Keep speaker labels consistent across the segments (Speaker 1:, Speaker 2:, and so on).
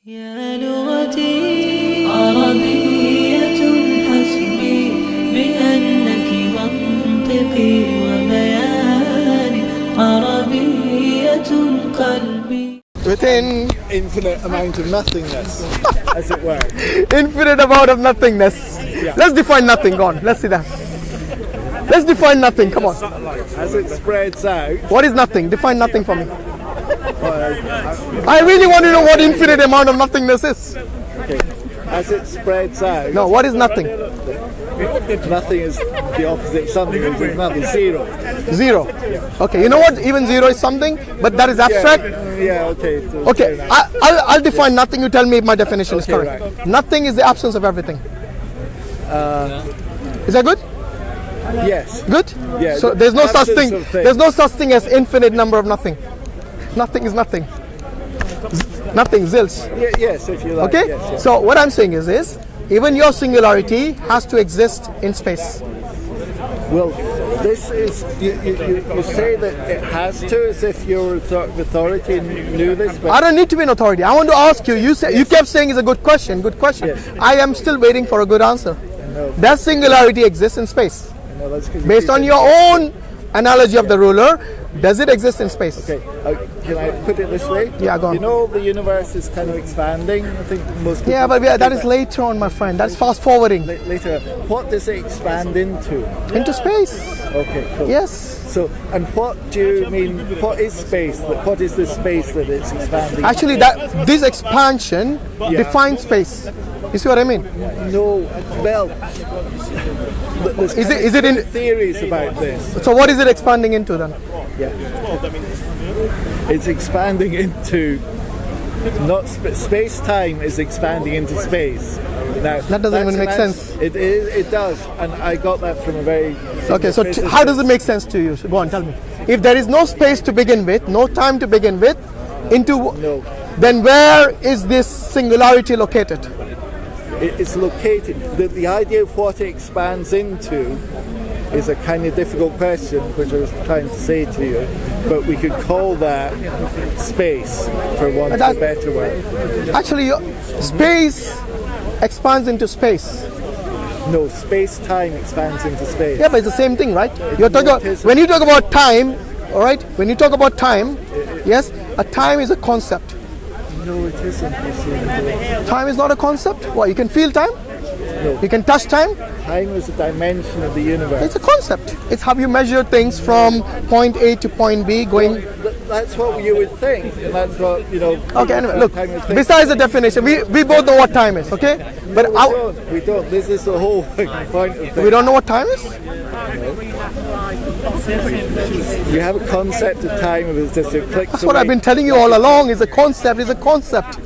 Speaker 1: يا لغتي عربية حسبي بأنك منطقي وبياني عربية قلبي.
Speaker 2: Within
Speaker 3: infinite amount of nothingness, as it were.
Speaker 2: infinite amount of nothingness.
Speaker 3: Yeah.
Speaker 2: Let's define nothing. Go on. Let's see that. Let's define nothing. Come on.
Speaker 3: As it spreads out,
Speaker 2: What is nothing? Define nothing for me. I really want to know what infinite amount of nothingness is.
Speaker 3: okay, as it spreads out,
Speaker 2: No, what is nothing?
Speaker 3: nothing is the opposite of something. It's nothing, zero.
Speaker 2: Zero. Okay, you know what? Even zero is something, but that is abstract.
Speaker 3: Yeah, okay. So
Speaker 2: Okay,
Speaker 3: fair enough.
Speaker 2: I'll define nothing. You tell me if my definition is
Speaker 3: Okay,
Speaker 2: correct.
Speaker 3: right.
Speaker 2: Nothing is the absence of everything. Is that good?
Speaker 3: Yes.
Speaker 2: Good?
Speaker 3: Yeah,
Speaker 2: So
Speaker 3: the
Speaker 2: there's no such
Speaker 3: absence
Speaker 2: thing.
Speaker 3: of things.
Speaker 2: There's no such thing as infinite number of nothing. Nothing is nothing. Nothing, zilch.
Speaker 3: Yes, if you like.
Speaker 2: Okay?
Speaker 3: Yes, yes.
Speaker 2: So what I'm saying is even your singularity has to exist in space.
Speaker 3: Well, this is you say that it has to, as if your sort of authority knew this,
Speaker 2: I
Speaker 3: but
Speaker 2: don't need to be an authority. I want to ask you. You kept saying it's a good question. Good question.
Speaker 3: Yes.
Speaker 2: I am still waiting for a good answer.
Speaker 3: no,
Speaker 2: Does singularity exist in space?
Speaker 3: no, that's 'cause you
Speaker 2: Based
Speaker 3: keep
Speaker 2: on
Speaker 3: it-
Speaker 2: your own analogy of the ruler, does it exist in space?
Speaker 3: Okay, can I put it this way?
Speaker 2: Yeah, go on.
Speaker 3: You know, the universe is kind of expanding. I think most people.
Speaker 2: Yeah, but that
Speaker 3: think
Speaker 2: is later on, my friend. That's fast forwarding
Speaker 3: later. What does it expand into?
Speaker 2: into space.
Speaker 3: Okay, cool.
Speaker 2: Yes.
Speaker 3: So, and what do you mean? What is space? What is the space that it's expanding?
Speaker 2: Actually, this expansion defines space. You see what I mean?
Speaker 3: No. Well, there's
Speaker 2: Is
Speaker 3: kind
Speaker 2: it-
Speaker 3: of
Speaker 2: is it in-
Speaker 3: two theories about this?
Speaker 2: So what is it expanding into then?
Speaker 3: Yeah. It's expanding into not space-time is expanding into space. Now
Speaker 2: That doesn't even
Speaker 3: that's
Speaker 2: make
Speaker 3: an
Speaker 2: sense.
Speaker 3: It does, and I got that from a very.
Speaker 2: Okay, so how does it make sense to you? Go on, tell me. If there is no space to begin with, no time to begin with,
Speaker 3: No.
Speaker 2: then where is this singularity located?
Speaker 3: It's located. The idea of what it expands into is a kind of difficult question, which I was trying to say to you, but we could call that space, for want of a better word.
Speaker 2: Actually, space expands into space.
Speaker 3: No, space-time expands into space.
Speaker 2: Yeah, but it's the same thing, right?
Speaker 3: it isn't.
Speaker 2: When you talk about time, all right? When you talk about time, yes, a time is a concept.
Speaker 3: No, it isn't. You see.
Speaker 2: Time is not a concept. What, you can feel time?
Speaker 3: No.
Speaker 2: You can touch time?
Speaker 3: Time is a dimension of the universe.
Speaker 2: It's a concept. It's how you measure things from point A to point B going.
Speaker 3: That's what you would think, and that's what, you know.
Speaker 2: Okay, anyway, look,
Speaker 3: time would think.
Speaker 2: besides the definition, we both know what time is, okay? But
Speaker 3: We don't. This is the whole point of
Speaker 2: we
Speaker 3: thing.
Speaker 2: don't know what time is?
Speaker 3: You have a concept of time of it's just a click.
Speaker 2: That's what I've been telling you all along, is a concept, is a concept.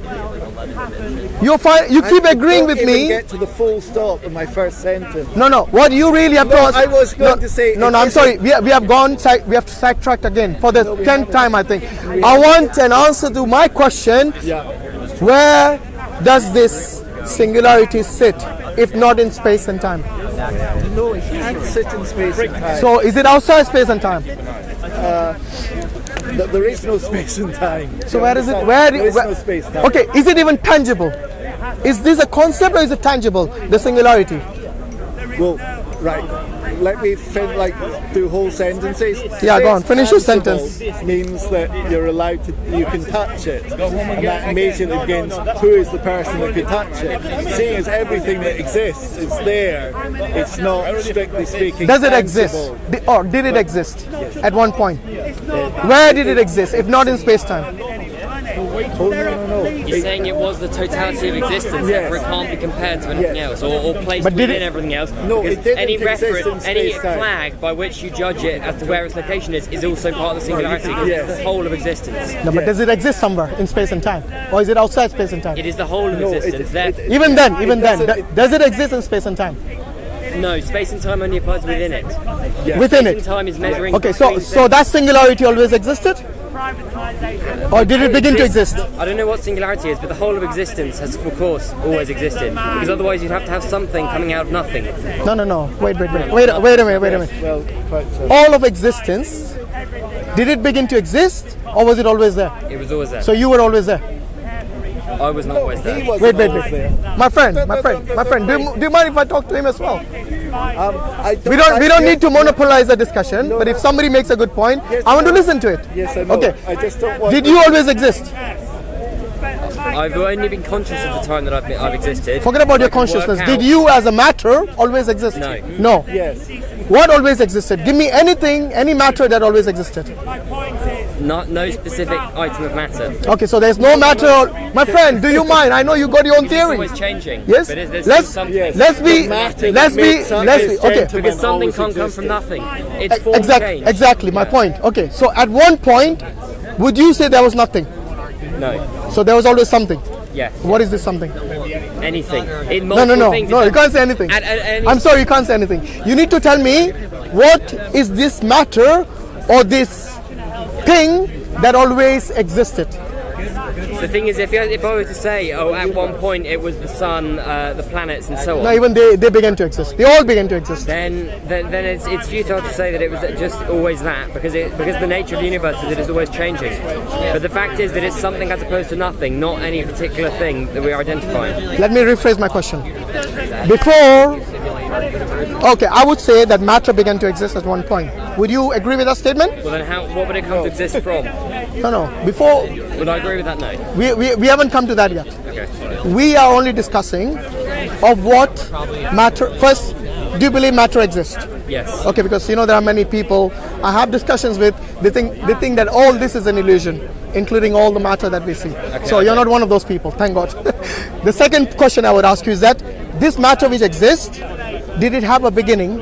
Speaker 2: You keep agreeing with me.
Speaker 3: Get to the full stop in my first sentence.
Speaker 2: No. What you really have to ask.
Speaker 3: I was going to say.
Speaker 2: No, I'm sorry. We have gone. We have sidetracked again for the 10th time, I think. I want an answer to my question.
Speaker 3: Yeah.
Speaker 2: Where does this singularity sit, if not in space and time?
Speaker 3: No, it can't sit in space and time.
Speaker 2: So, is it outside space and time?
Speaker 3: There is no space and time.
Speaker 2: So, where is it?
Speaker 3: There is no space time.
Speaker 2: Okay, is it even tangible? Is this a concept or is it tangible? The singularity.
Speaker 3: Well, right. Let me do whole sentences.
Speaker 2: Yeah, go on. Finish your
Speaker 3: Tangible
Speaker 2: sentence.
Speaker 3: Means that you're allowed to, you can touch it, and that immediately begins who is the person that can touch it. Seeing as everything that exists is there, it's not strictly speaking.
Speaker 2: Does it exist?
Speaker 3: tangible.
Speaker 2: Or did it exist at one point? Where did it exist, if not in space time?
Speaker 3: Oh no.
Speaker 4: You're saying it was the totality of existence,
Speaker 3: Yes.
Speaker 4: therefore it can't be compared to anything
Speaker 3: Yes.
Speaker 4: else, or placed
Speaker 2: But did
Speaker 4: within
Speaker 2: it-
Speaker 4: everything else.
Speaker 3: No,
Speaker 4: because
Speaker 3: it didn't
Speaker 4: any
Speaker 3: exist
Speaker 4: reference,
Speaker 3: in
Speaker 4: any
Speaker 3: space-time.
Speaker 4: flag by which you judge it as to where its location is also part of the singularity, because
Speaker 3: Yes.
Speaker 4: it's the whole of existence.
Speaker 2: No, but does it exist somewhere in space and time? Or is it outside space and time?
Speaker 4: It is the whole of
Speaker 3: No,
Speaker 4: existence.
Speaker 2: Even then,
Speaker 3: doesn't-
Speaker 2: does it exist in space and time?
Speaker 4: No, space and time only applies within it.
Speaker 2: Within
Speaker 4: Space and
Speaker 2: it.
Speaker 4: time is measuring.
Speaker 2: Okay, so that singularity always existed? Or did it begin to exist?
Speaker 4: I don't know what singularity is, but the whole of existence has, of course, always existed. Because otherwise, you'd have to have something coming out of nothing.
Speaker 2: No. Wait a minute.
Speaker 3: Well, quite so.
Speaker 2: All of existence, did it begin to exist or was it always there?
Speaker 4: It was always there.
Speaker 2: So you were always there.
Speaker 4: I was not always there.
Speaker 3: He was
Speaker 2: Wait.
Speaker 3: there.
Speaker 2: My friend. Do you mind if I talk to him as well?
Speaker 3: I
Speaker 2: We don't need to monopolize the discussion, but if somebody makes a good point,
Speaker 3: Yes,
Speaker 2: I want to
Speaker 3: no.
Speaker 2: listen to it.
Speaker 3: Yes, I know.
Speaker 2: Okay.
Speaker 3: I just don't want.
Speaker 2: Did you always exist?
Speaker 4: I've only been conscious of the time that I've existed.
Speaker 2: Forget about
Speaker 4: I
Speaker 2: your
Speaker 4: can work
Speaker 2: consciousness.
Speaker 4: out-
Speaker 2: Did you as a matter always exist?
Speaker 4: No.
Speaker 2: No.
Speaker 3: Yes.
Speaker 2: What always existed? Give me anything, any matter that always existed.
Speaker 4: No specific item of matter.
Speaker 2: Okay, so there's no matter. My friend, do you mind? I know you got your own
Speaker 4: It's
Speaker 2: theory.
Speaker 4: always changing.
Speaker 2: Yes.
Speaker 4: But there's
Speaker 2: Let's
Speaker 4: something.
Speaker 3: Yes.
Speaker 2: let's be
Speaker 3: The matter
Speaker 2: let's
Speaker 3: that
Speaker 2: be
Speaker 3: makes up
Speaker 2: let's
Speaker 3: this
Speaker 2: be okay.
Speaker 3: gentleman
Speaker 4: Because something
Speaker 3: always
Speaker 4: can't come
Speaker 3: existed.
Speaker 4: from nothing. It's form change.
Speaker 2: Exactly my point. Okay, so at one point, would you say there was nothing?
Speaker 4: No.
Speaker 2: So there was always something.
Speaker 4: Yes.
Speaker 2: What is this something?
Speaker 4: Anything. In
Speaker 2: No,
Speaker 4: multiple
Speaker 2: no.
Speaker 4: things.
Speaker 2: You can't say anything.
Speaker 4: At any-
Speaker 2: I'm sorry, you can't say anything. You need to tell me what is this matter or this thing that always existed.
Speaker 4: The thing is, if I were to say, oh, at one point it was the sun, the planets, and so on,
Speaker 2: No, even they began to exist. They all began to exist.
Speaker 4: then it's futile to say that it was just always that, because the nature of the universe is it is always changing. But the fact is that it's something as opposed to nothing, not any particular thing that we are identifying.
Speaker 2: Let me rephrase my question. Before, okay, I would say that matter began to exist at one point. Would you agree with that statement?
Speaker 4: Well, then what would it come to exist from?
Speaker 2: No. Before,
Speaker 4: Would I agree with that? No.
Speaker 2: we haven't come to that yet.
Speaker 4: Okay.
Speaker 2: We are only discussing of what matter. First, do you believe matter exists?
Speaker 4: Yes.
Speaker 2: Okay, because you know there are many people I have discussions with. They think that all this is an illusion, including all the matter that we see. So you're not one of those people. Thank God. The second question I would ask you is that this matter which exists, did it have a beginning?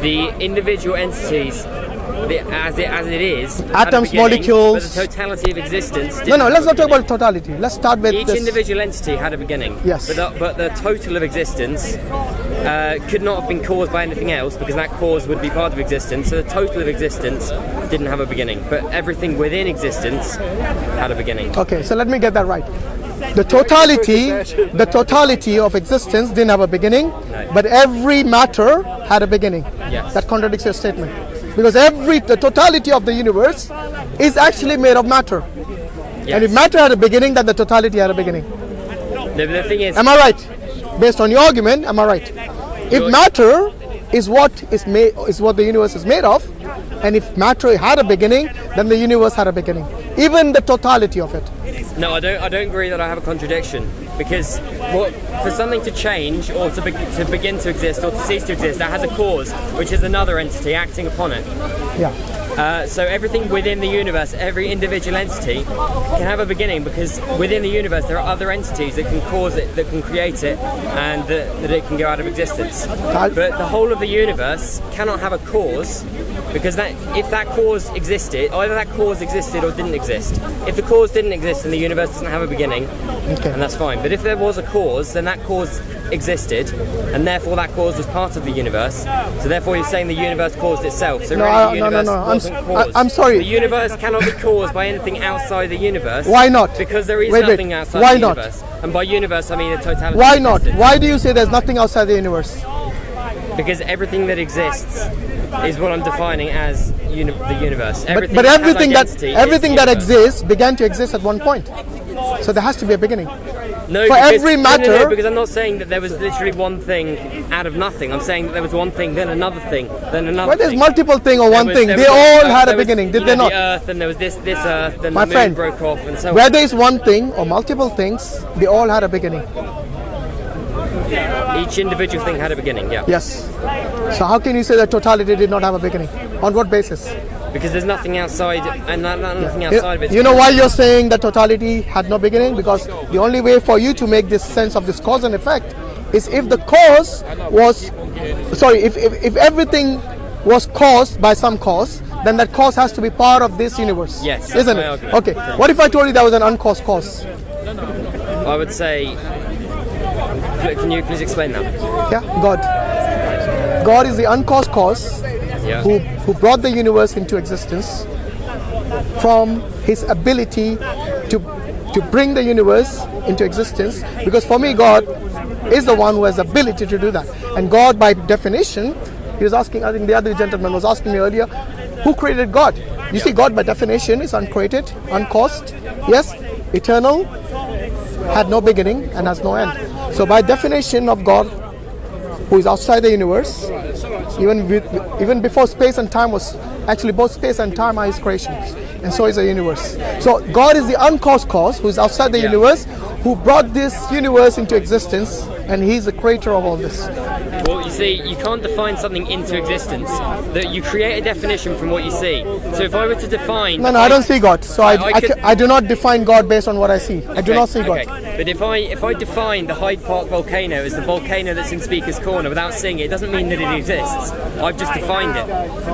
Speaker 4: The individual entities, as it is, had a
Speaker 2: Atoms,
Speaker 4: beginning,
Speaker 2: molecules.
Speaker 4: but the totality of existence.
Speaker 2: No. Let's not talk about totality. Let's start with
Speaker 4: Each
Speaker 2: this.
Speaker 4: individual entity had a beginning.
Speaker 2: Yes.
Speaker 4: But the total of existence could not have been caused by anything else, because that cause would be part of existence. So the total of existence didn't have a beginning. But everything within existence had a beginning.
Speaker 2: Okay, so let me get that right. The totality of existence didn't have a beginning, but every matter had a beginning.
Speaker 4: Yes.
Speaker 2: That contradicts your statement. Because the totality of the universe is actually made of matter.
Speaker 4: Yes.
Speaker 2: And if matter had a beginning, then the totality had a beginning.
Speaker 4: The thing is,
Speaker 2: Am I right? Based on your argument, am I right? If matter is what the universe is made of, and if matter had a beginning, then the universe had a beginning. Even the totality of it.
Speaker 4: no, I don't agree that I have a contradiction, because for something to change or to begin to exist or to cease to exist, that has a cause, which is another entity acting upon it.
Speaker 2: Yeah.
Speaker 4: So everything within the universe, every individual entity, can have a beginning, because within the universe there are other entities that can cause it, that can create it, and that it can go out of existence. But the whole of the universe cannot have a cause, because if that cause existed, either that cause existed or didn't exist. If the cause didn't exist, then the universe doesn't have a beginning, and that's fine. But if there was a cause, then that cause existed, and therefore that cause was part of the universe. So therefore you're saying the universe caused itself. So really the universe wasn't caused.
Speaker 2: I'm sorry.
Speaker 4: The universe cannot be caused by anything outside the universe.
Speaker 2: Why not?
Speaker 4: Because there is
Speaker 2: Wait.
Speaker 4: nothing outside
Speaker 2: Why
Speaker 4: the
Speaker 2: not?
Speaker 4: universe. And by universe I mean the totality.
Speaker 2: Why
Speaker 4: of
Speaker 2: not?
Speaker 4: existence.
Speaker 2: Why do you say there's nothing outside the universe?
Speaker 4: Because everything that exists is what I'm defining as the universe.
Speaker 2: But
Speaker 4: that has
Speaker 2: everything
Speaker 4: identity is
Speaker 2: that
Speaker 4: universe.
Speaker 2: exists began to exist at one point. So there has to be a beginning.
Speaker 4: No,
Speaker 2: For
Speaker 4: because,
Speaker 2: every
Speaker 4: no,
Speaker 2: matter-
Speaker 4: because I'm not saying that there was literally one thing out of nothing. I'm saying that there was one thing, then another thing, then another
Speaker 2: But there's
Speaker 4: thing.
Speaker 2: multiple thing or one
Speaker 4: There was-
Speaker 2: thing.
Speaker 4: there
Speaker 2: They
Speaker 4: was-
Speaker 2: all had a
Speaker 4: there was,
Speaker 2: beginning, did
Speaker 4: you
Speaker 2: they
Speaker 4: know,
Speaker 2: not?
Speaker 4: The earth, and there was this earth, then
Speaker 2: My
Speaker 4: the moon
Speaker 2: friend,
Speaker 4: broke off, and so on.
Speaker 2: Where there is one thing or multiple things, they all had a beginning.
Speaker 4: Each individual thing had a beginning, yeah.
Speaker 2: Yes. So how can you say that totality did not have a beginning? On what basis?
Speaker 4: Because there's nothing outside, and nothing outside of it.
Speaker 2: You know why you're saying that totality had no beginning? Because the only way for you to make this sense of this cause and effect is if the cause was, if everything was caused by some cause, then that cause has to be part of this universe.
Speaker 4: Yes, that's
Speaker 2: Isn't
Speaker 4: my
Speaker 2: it?
Speaker 4: argument.
Speaker 2: Okay. What if I told you that was an uncaused cause?
Speaker 4: I would say, can you please explain that?
Speaker 2: Yeah, God. God is the uncaused cause
Speaker 4: Yeah.
Speaker 2: who brought the universe into existence from his ability to bring the universe into existence. Because for me, God is the one who has the ability to do that. And God, by definition, he was asking, I think the other gentleman was asking me earlier, who created God? You see, God by definition is uncreated, uncaused, yes, eternal, had no beginning and has no end. So by definition of God, who is outside the universe, even before space and time was, actually both space and time are his creations, and so is the universe. So God is the uncaused cause, who is outside the universe, who brought this universe into existence, and he's the creator of all this.
Speaker 4: Well, you see, you can't define something into existence. That you create a definition from what you see. So if I were to define...
Speaker 2: No, I don't see God. So I do not define God based on what I see. I do not see God.
Speaker 4: But if I define the Hyde Park volcano as the volcano that's in Speaker's Corner without seeing it, it doesn't mean that it exists. I've just defined it.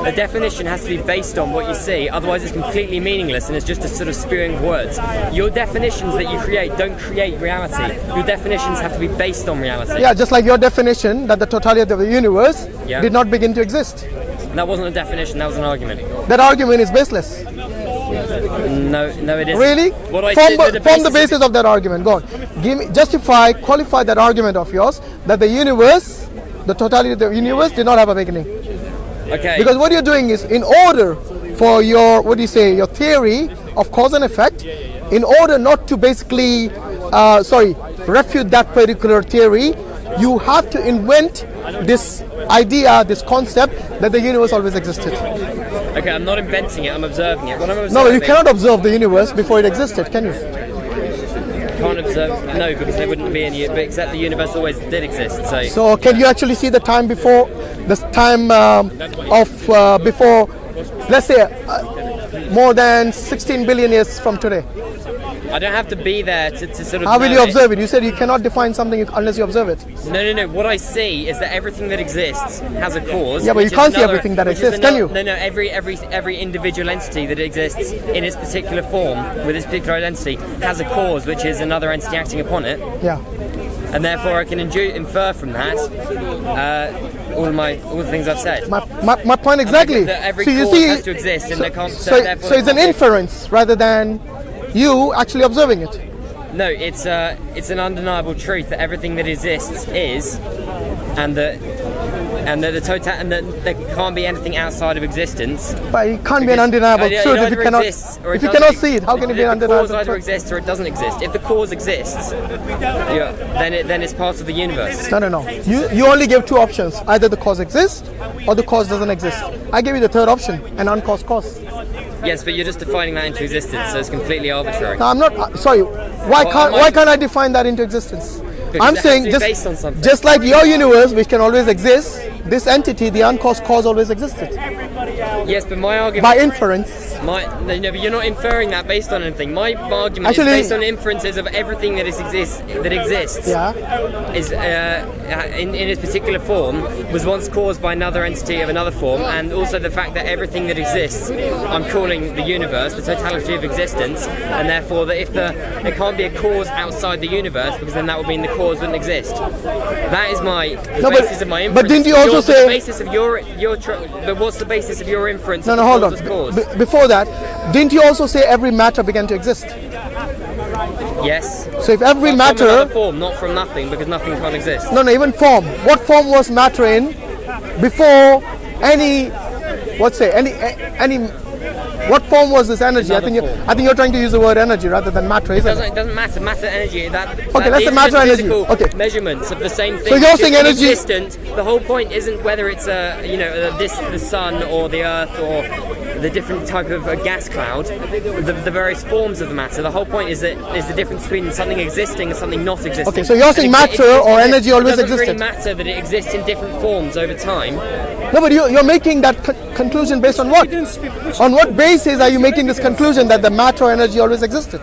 Speaker 4: A definition has to be based on what you see, otherwise it's completely meaningless and it's just a sort of spewing of words. Your definitions that you create don't create reality. Your definitions have to be based on reality.
Speaker 2: Yeah, just like your definition that the totality of the universe did not begin to exist.
Speaker 4: That wasn't a definition, that was an argument.
Speaker 2: That argument is baseless.
Speaker 4: No, it isn't.
Speaker 2: Really? Form the basis of that argument. Go on. Qualify that argument of yours that the universe, the totality of the universe did not have a beginning.
Speaker 4: Okay.
Speaker 2: Because what you're doing is, in order for your, your theory of cause and effect, in order not to basically, refute that particular theory, you have to invent this idea, this concept that the universe always existed.
Speaker 4: Okay, I'm not inventing it, I'm observing it.
Speaker 2: No, you cannot observe the universe before it existed, can you?
Speaker 4: Can't observe, no, because there wouldn't be any, except the universe always did exist.
Speaker 2: So can you actually see the time before, before, let's say, more than 16 billion years from today?
Speaker 4: I don't have to be there to sort of...
Speaker 2: How will you observe it? You said you cannot define something unless you observe it.
Speaker 4: No. What I see is that everything that exists has a cause.
Speaker 2: Yeah, but you can't see everything that exists, can you?
Speaker 4: No. Every individual entity that exists in its particular form, with its particular identity, has a cause, which is another entity acting upon it.
Speaker 2: Yeah.
Speaker 4: And therefore I can infer from that all the things I've said.
Speaker 2: My point exactly.
Speaker 4: That every cause has to exist, and they can't...
Speaker 2: So it's an inference rather than you actually observing it.
Speaker 4: No, it's an undeniable truth that everything that exists is, and that there can't be anything outside of existence.
Speaker 2: But it can't be an undeniable truth if you cannot see it. How can it be an undeniable truth?
Speaker 4: The cause either exists or it doesn't exist. If the cause exists, then it's part of the universe.
Speaker 2: No. You only gave two options: either the cause exists or the cause doesn't exist. I gave you the third option, an uncaused cause.
Speaker 4: Yes, but you're just defining that into existence, so it's completely arbitrary.
Speaker 2: No, I'm not. Sorry. Why can't I define that into existence?
Speaker 4: Because
Speaker 2: I'm saying
Speaker 4: based on something.
Speaker 2: Just like your universe, which can always exist, this entity, the uncaused cause, always existed.
Speaker 4: Yes, but my argument...
Speaker 2: By inference.
Speaker 4: No, but you're not inferring that based on anything. My argument is based on inferences of everything that exists.
Speaker 2: Yeah.
Speaker 4: Is in its particular form was once caused by another entity of another form, and also the fact that everything that exists, I'm calling the universe, the totality of existence, and therefore that if there can't be a cause outside the universe, because then that would mean the cause wouldn't exist. That is the basis of my inference.
Speaker 2: But didn't you also say...
Speaker 4: The basis of but what's the basis of your inference?
Speaker 2: No, hold on. Before that, didn't you also say every matter began to exist?
Speaker 4: Yes.
Speaker 2: So if every matter...
Speaker 4: From another form, not from nothing, because nothing can't exist.
Speaker 2: No, even form. What form was matter in before any... What form was this energy? I think you're trying to use the word energy rather than matter, isn't it?
Speaker 4: It doesn't matter. Matter, energy.
Speaker 2: Okay, let's say matter, energy. Okay.
Speaker 4: Measurements of the same thing.
Speaker 2: So you're saying energy.
Speaker 4: The whole point isn't whether it's the sun or the earth or the different type of gas cloud, the various forms of the matter. The whole point is the difference between something existing and something not existing.
Speaker 2: Okay, so you're saying matter or energy always existed.
Speaker 4: It doesn't really matter that it exists in different forms over time.
Speaker 2: No, but you're making that conclusion based on what? On what basis are you making this conclusion that the matter or energy always existed?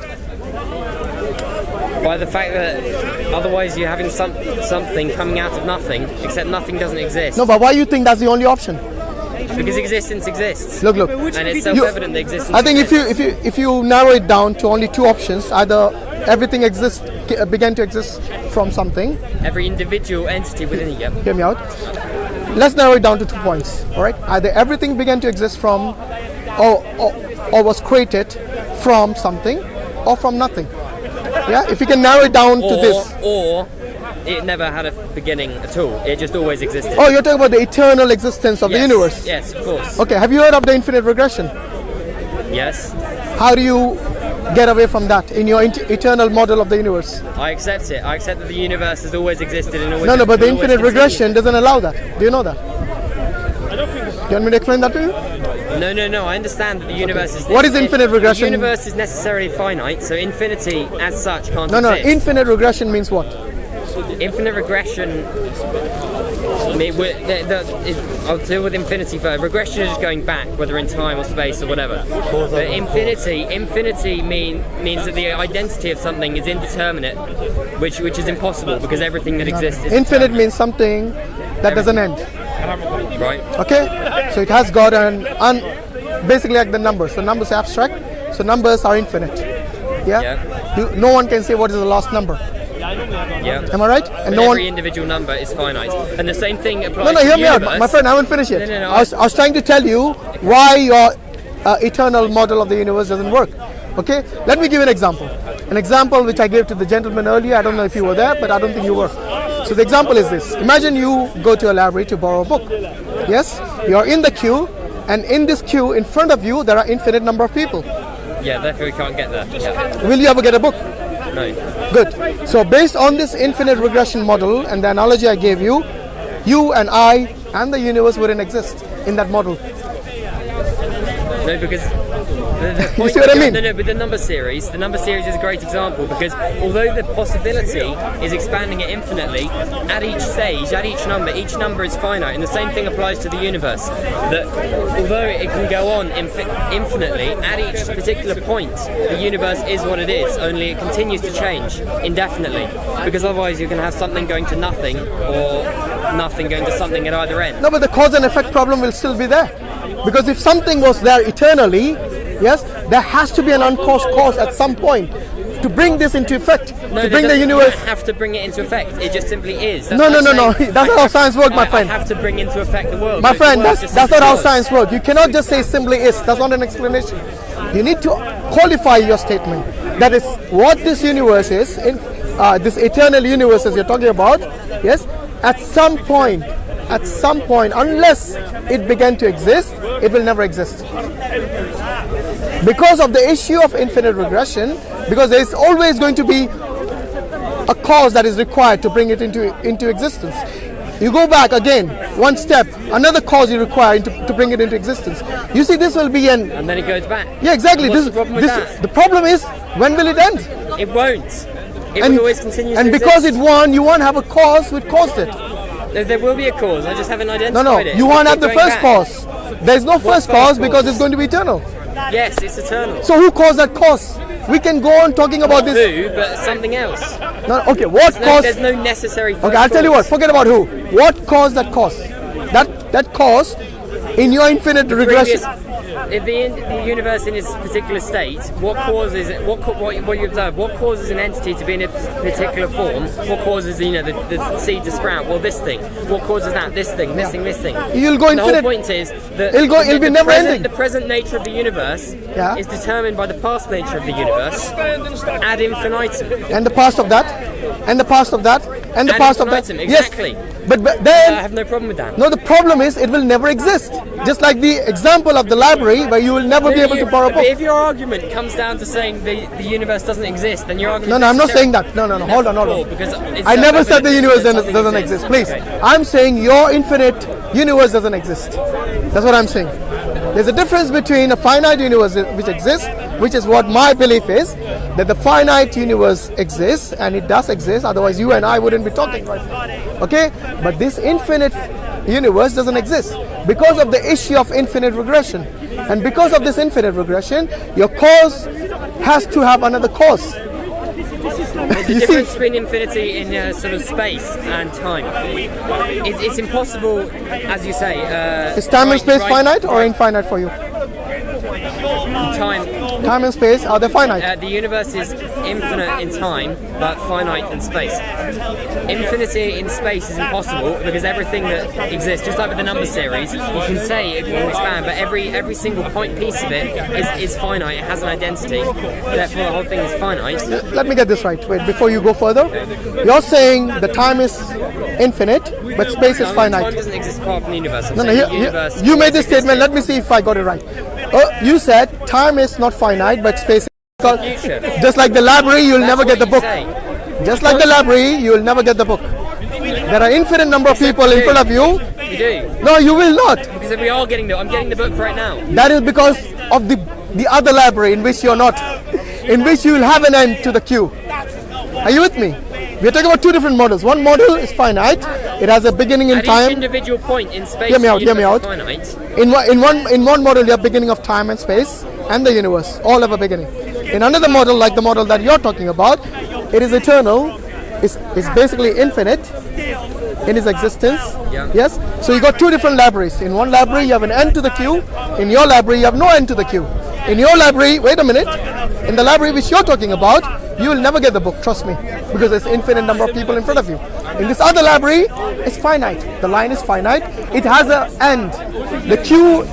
Speaker 4: By the fact that otherwise you're having something coming out of nothing, except nothing doesn't exist.
Speaker 2: No, but why do you think that's the only option?
Speaker 4: Because existence exists.
Speaker 2: Look.
Speaker 4: And it's self-evident that existence
Speaker 2: I think
Speaker 4: exists.
Speaker 2: if you narrow it down to only two options, either everything began to exist from something.
Speaker 4: Every individual entity within it,
Speaker 2: Hear me out. Let's narrow it down to 2 points. All right. Either everything began to exist from, or was created from something, or from nothing. Yeah. If you can narrow it down to this.
Speaker 4: Or it never had a beginning at all. It just always existed.
Speaker 2: Oh, you're talking about the eternal existence of the universe.
Speaker 4: Yes, of course.
Speaker 2: Okay. Have you heard of the infinite regression?
Speaker 4: Yes.
Speaker 2: How do you get away from that in your eternal model of the universe?
Speaker 4: I accept it. I accept that the universe has always existed and always.
Speaker 2: No, but the
Speaker 4: will always
Speaker 2: infinite
Speaker 4: continue.
Speaker 2: regression doesn't allow that. Do you know that? Do you want me to explain that to you?
Speaker 4: No. I understand that the universe is.
Speaker 2: What is infinite regression?
Speaker 4: The universe is necessarily finite, so infinity as such can't
Speaker 2: No.
Speaker 4: exist.
Speaker 2: Infinite regression means what?
Speaker 4: Infinite regression. I mean, I'll deal with infinity first. Regression is just going back, whether in time or space or whatever. But infinity means that the identity of something is indeterminate, which is impossible because everything that exists is
Speaker 2: Infinite means something that doesn't end.
Speaker 4: right.
Speaker 2: Okay? So it has got basically like the numbers. So numbers are abstract, so numbers are infinite. Yeah? No one can say what is the last number.
Speaker 4: Yeah.
Speaker 2: Am I right? And
Speaker 4: But every individual number is finite, and the same thing applies.
Speaker 2: No,
Speaker 4: to
Speaker 2: hear
Speaker 4: the
Speaker 2: me out,
Speaker 4: universe.
Speaker 2: my friend. I haven't finished yet.
Speaker 4: No.
Speaker 2: I was trying to tell you why your eternal model of the universe doesn't work. Okay? Let me give you an example. An example which I gave to the gentleman earlier. I don't know if you were there, but I don't think you were. So the example is this. Imagine you go to a library to borrow a book. Yes? You're in the queue, and in this queue, in front of you, there are infinite number of people.
Speaker 4: Yeah, therefore we can't get there. Yeah.
Speaker 2: Will you ever get a book?
Speaker 4: No.
Speaker 2: Good. So based on this infinite regression model and the analogy I gave you, you and I and the universe wouldn't exist in that model.
Speaker 4: No, because the
Speaker 2: You
Speaker 4: point
Speaker 2: see what I mean?
Speaker 4: No, but the number series is a great example because although the possibility is expanding it infinitely, at each stage, at each number is finite, and the same thing applies to the universe. That although it can go on infinitely, at each particular point, the universe is what it is. Only it continues to change indefinitely, because otherwise you can have something going to nothing or nothing going to something at either end.
Speaker 2: No, but the cause and effect problem will still be there. Because if something was there eternally, yes, there has to be an uncaused cause at some point to bring this into effect, to bring the universe.
Speaker 4: You don't have to bring it into effect. It just simply is. That's
Speaker 2: No.
Speaker 4: like saying,
Speaker 2: That's not how science works, my friend.
Speaker 4: I have to bring into effect the world.
Speaker 2: My
Speaker 4: The
Speaker 2: friend,
Speaker 4: world
Speaker 2: that's
Speaker 4: just
Speaker 2: not
Speaker 4: simply
Speaker 2: how
Speaker 4: was.
Speaker 2: science works. You cannot just say simply is. That's not an explanation. You need to qualify your statement. That is what this universe is, this eternal universe as you're talking about, yes, at some point, unless it began to exist, it will never exist. Because of the issue of infinite regression, because there is always going to be a cause that is required to bring it into existence. You go back again, one step, another cause you require to bring it into existence. You see, this will be an...
Speaker 4: And then it goes back.
Speaker 2: Yeah, exactly.
Speaker 4: What's the problem with that?
Speaker 2: The problem is, when will it end?
Speaker 4: It won't. It will always continue to
Speaker 2: And because
Speaker 4: exist.
Speaker 2: it won, you won't have a cause which caused it.
Speaker 4: There will be a cause. I just haven't identified
Speaker 2: No,
Speaker 4: it.
Speaker 2: you won't have the
Speaker 4: Going
Speaker 2: first
Speaker 4: back.
Speaker 2: cause. There's no first cause because it's going to be eternal.
Speaker 4: Yes, it's eternal.
Speaker 2: So who caused that cause? We can go on talking about this.
Speaker 4: Who, but something else.
Speaker 2: No, okay, what caused?
Speaker 4: There's no necessary first
Speaker 2: Okay, I'll tell you what.
Speaker 4: cause.
Speaker 2: Forget about who. What caused that cause? That cause in your infinite regression.
Speaker 4: If the universe in its particular state, what causes it? What you observe? What causes an entity to be in a particular form? What causes the seed to sprout? Well, this thing. What causes that? This thing. This thing. This thing.
Speaker 2: You'll go
Speaker 4: The whole
Speaker 2: infinite.
Speaker 4: point is that
Speaker 2: It'll be never ending.
Speaker 4: The present nature of the universe is determined by the past nature of the universe ad infinitum.
Speaker 2: And the past of that, and the past of that, and the
Speaker 4: Ad
Speaker 2: past of that.
Speaker 4: infinitum, exactly.
Speaker 2: Yes, but
Speaker 4: I
Speaker 2: then
Speaker 4: have no problem with that.
Speaker 2: no. The problem is it will never exist. Just like the example of the library, where you will never be able to borrow a
Speaker 4: But
Speaker 2: book.
Speaker 4: if your argument comes down to saying the universe doesn't exist, then your argument.
Speaker 2: No, I'm not saying that. No. Hold on.
Speaker 4: Because
Speaker 2: I never said the universe doesn't exist. Please,
Speaker 4: Okay.
Speaker 2: I'm saying your infinite universe doesn't exist. That's what I'm saying. There's a difference between a finite universe which exists, which is what my belief is, that the finite universe exists, and it does exist. Otherwise, you and I wouldn't be talking right now. Okay? But this infinite universe doesn't exist because of the issue of infinite regression. And because of this infinite regression, your cause has to have another cause.
Speaker 4: The difference between infinity in sort of space and time. It's impossible, as you say.
Speaker 2: Is time and space finite or infinite for you?
Speaker 4: Time.
Speaker 2: Time and space, are they finite?
Speaker 4: The universe is infinite in time, but finite in space. Infinity in space is impossible because everything that exists, just like with the number series, you can say it will expand, but every single point piece of it is finite. It has an identity. Therefore, the whole thing is finite.
Speaker 2: Let me get this right. Wait, before you go further, you're saying the time is infinite, but space is
Speaker 4: Time
Speaker 2: finite.
Speaker 4: doesn't exist apart from the universe. I'm
Speaker 2: No,
Speaker 4: saying the universe
Speaker 2: you made
Speaker 4: always
Speaker 2: this statement.
Speaker 4: existed.
Speaker 2: Let me see if I got it right. You said time is not finite, but space
Speaker 4: Future.
Speaker 2: Just like the library, you'll
Speaker 4: That's
Speaker 2: never
Speaker 4: what
Speaker 2: get the
Speaker 4: you
Speaker 2: book.
Speaker 4: say.
Speaker 2: Just like the library, you will never get the book. There are infinite number of people in front of you.
Speaker 4: You do.
Speaker 2: No, you will not.
Speaker 4: Because we are getting I'm getting the book right now.
Speaker 2: That is because of the other library in which you're not, in which you will have an end to the queue. Are you with me? We're talking about two different models. One model is finite. It has a beginning in
Speaker 4: At
Speaker 2: time.
Speaker 4: each individual point in space,
Speaker 2: Hear me out,
Speaker 4: the
Speaker 2: hear me
Speaker 4: universe
Speaker 2: out.
Speaker 4: is finite.
Speaker 2: In one model, you have beginning of time and space and the universe. All have a beginning. In another model, like the model that you're talking about, it is eternal. It's basically infinite in its existence.
Speaker 4: Yeah.
Speaker 2: Yes. So you got two different libraries. In one library, you have an end to the queue. In your library, you have no end to the queue. In your library, wait a minute. In the library which you're talking about, you will never get the book. Trust me, because there's infinite number of people in front of you. In this other library, it's finite. The line is finite. It has an end. The queue,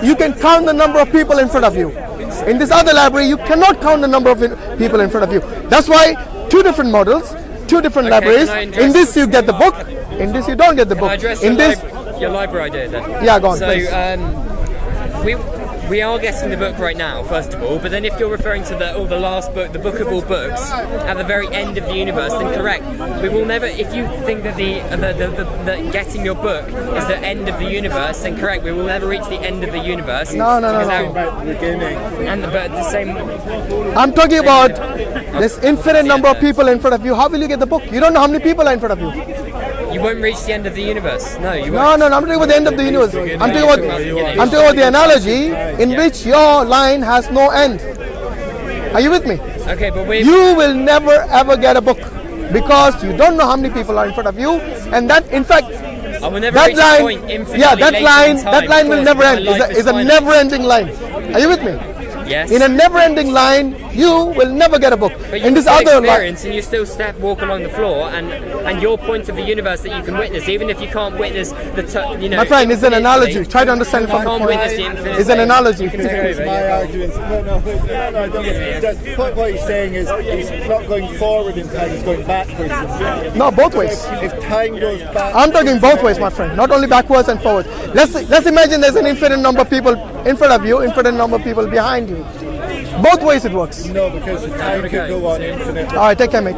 Speaker 2: you can count the number of people in front of you. In this other library, you cannot count the number of people in front of you. That's why two different models, two different libraries. In this you get the book. In this you don't get the book. In this,
Speaker 4: your library idea then.
Speaker 2: yeah, go on.
Speaker 4: So we are getting the book right now, first of all. But then if you're referring to the last book, the book of all books, at the very end of the universe, then correct. We will never. If you think that the getting your book is the end of the universe, then correct. We will never reach the end of the universe.
Speaker 2: No.
Speaker 3: About the beginning.
Speaker 4: But the same.
Speaker 2: I'm talking about this infinite number of people in front of you. How will you get the book? You don't know how many people are in front of you.
Speaker 4: You won't reach the end of the universe. No, you
Speaker 2: No,
Speaker 4: won't.
Speaker 2: I'm talking about the end of the universe. I'm talking about the analogy in which your line has no end. Are you with me?
Speaker 4: Okay, but
Speaker 2: You will never ever get a book because you don't know how many people are in front of you, and that, in fact,
Speaker 4: I will never
Speaker 2: that
Speaker 4: reach a
Speaker 2: line,
Speaker 4: point infinitely
Speaker 2: yeah, that
Speaker 4: later
Speaker 2: line,
Speaker 4: in time
Speaker 2: that line will
Speaker 4: because
Speaker 2: never
Speaker 4: my
Speaker 2: end.
Speaker 4: life is
Speaker 2: It's a
Speaker 4: finite.
Speaker 2: never-ending line. Are you with me?
Speaker 4: Yes.
Speaker 2: In a never-ending line, you will never get a book.
Speaker 4: But you
Speaker 2: In this
Speaker 4: still
Speaker 2: other line,
Speaker 4: experience and you still walk along the floor, and your point of the universe that you can witness, even if you can't witness
Speaker 2: my friend, it's an analogy. Try to understand it from the
Speaker 4: can't
Speaker 2: point.
Speaker 4: witness the infinite.
Speaker 2: It's an analogy.
Speaker 4: You can take
Speaker 3: It's
Speaker 4: over.
Speaker 3: my argument. No, I don't. Just what he's saying is he's not going forward in time, he's going backwards in time.
Speaker 2: No, both ways.
Speaker 3: If time goes back,
Speaker 2: I'm talking both ways, my friend. Not only backwards and forwards. Let's imagine there's an infinite number of people in front of you, infinite number of people behind you. Both ways it works.
Speaker 3: no, because the time could go on infinitely.
Speaker 2: All right, take care, mate.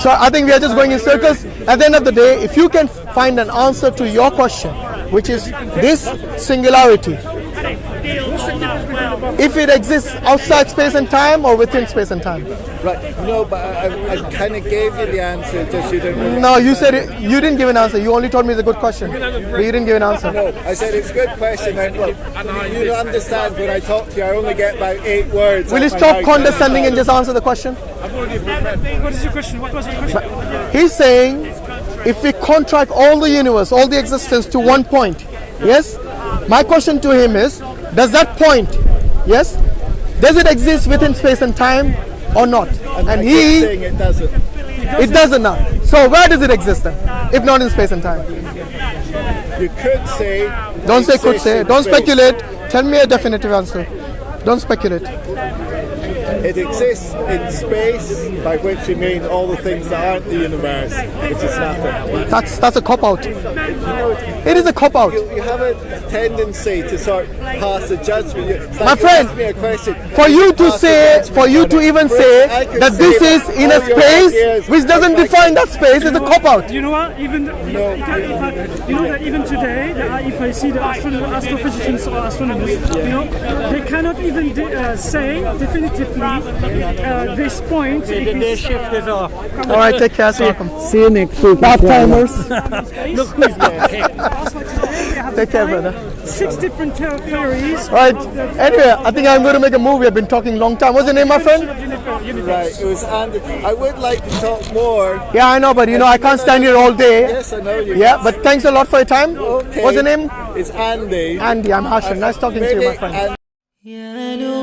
Speaker 2: So I think we are just going in circles. At the end of the day, if you can find an answer to your question, which is this singularity, if it exists outside space and time or within space and time.
Speaker 3: Right, no, but I kind of gave you the answer, just you didn't really
Speaker 2: No, you said it, you didn't give an answer. You only told me it's a good question, but you didn't give an answer.
Speaker 3: No, I said it's a good question. And look, you don't understand when I talk to you. I only get about 8 words.
Speaker 2: Will you
Speaker 3: out my
Speaker 2: stop
Speaker 3: mouth.
Speaker 2: condescending and just answer the question?
Speaker 5: What is your question? What was your question?
Speaker 2: He's saying if we contract all the universe, all the existence to one point, yes? My question to him is, does that point, yes? Does it exist within space and time or not? And
Speaker 3: I keep
Speaker 2: he,
Speaker 3: saying it doesn't.
Speaker 2: it doesn't now. So where does it exist then, if not in space and time?
Speaker 3: You could say.
Speaker 2: Don't say could
Speaker 3: exists
Speaker 2: say,
Speaker 3: in
Speaker 2: don't
Speaker 3: space.
Speaker 2: speculate. Tell me a definitive answer. Don't speculate.
Speaker 3: It exists in space, by which we mean all the things that aren't the universe, which is nothing.
Speaker 2: That's a cop-out. It is a cop-out.
Speaker 3: You have a tendency to sort of pass a judgment. It's like
Speaker 2: My
Speaker 3: you
Speaker 2: friend,
Speaker 3: ask me a question,
Speaker 2: For you to
Speaker 3: pass a
Speaker 2: say,
Speaker 3: judgment
Speaker 2: for you
Speaker 3: on
Speaker 2: to
Speaker 3: it.
Speaker 2: even
Speaker 3: Whereas
Speaker 2: say
Speaker 3: I could
Speaker 2: that this
Speaker 3: say
Speaker 2: is in a
Speaker 3: all your
Speaker 2: space
Speaker 3: ideas
Speaker 2: which doesn't
Speaker 3: are like-
Speaker 2: define that space is a cop-out.
Speaker 5: You know what? Even
Speaker 3: No.
Speaker 5: you know that even today, if I see the astrophysicians or astronomers, they cannot even say definitively this point.
Speaker 6: Their shift is off.
Speaker 2: All right, take care. See you.
Speaker 6: See you next week.
Speaker 2: Part-timers.
Speaker 6: Look who's there.
Speaker 2: Take care, brother.
Speaker 5: 6 different theories.
Speaker 2: All right. Anyway, I think I'm going to make a movie. I've been talking long time. What's your name, my friend?
Speaker 3: Right, it was Andy. I would like to talk more.
Speaker 2: Yeah, I know, but I can't stand here all day.
Speaker 3: Yes, I know you.
Speaker 2: Yeah, but thanks a lot for your time.
Speaker 3: Okay.
Speaker 2: What's your name?
Speaker 3: It's Andy.
Speaker 2: Andy. I'm Hashim. Nice talking to you, my friend.
Speaker 3: Maybe
Speaker 1: يا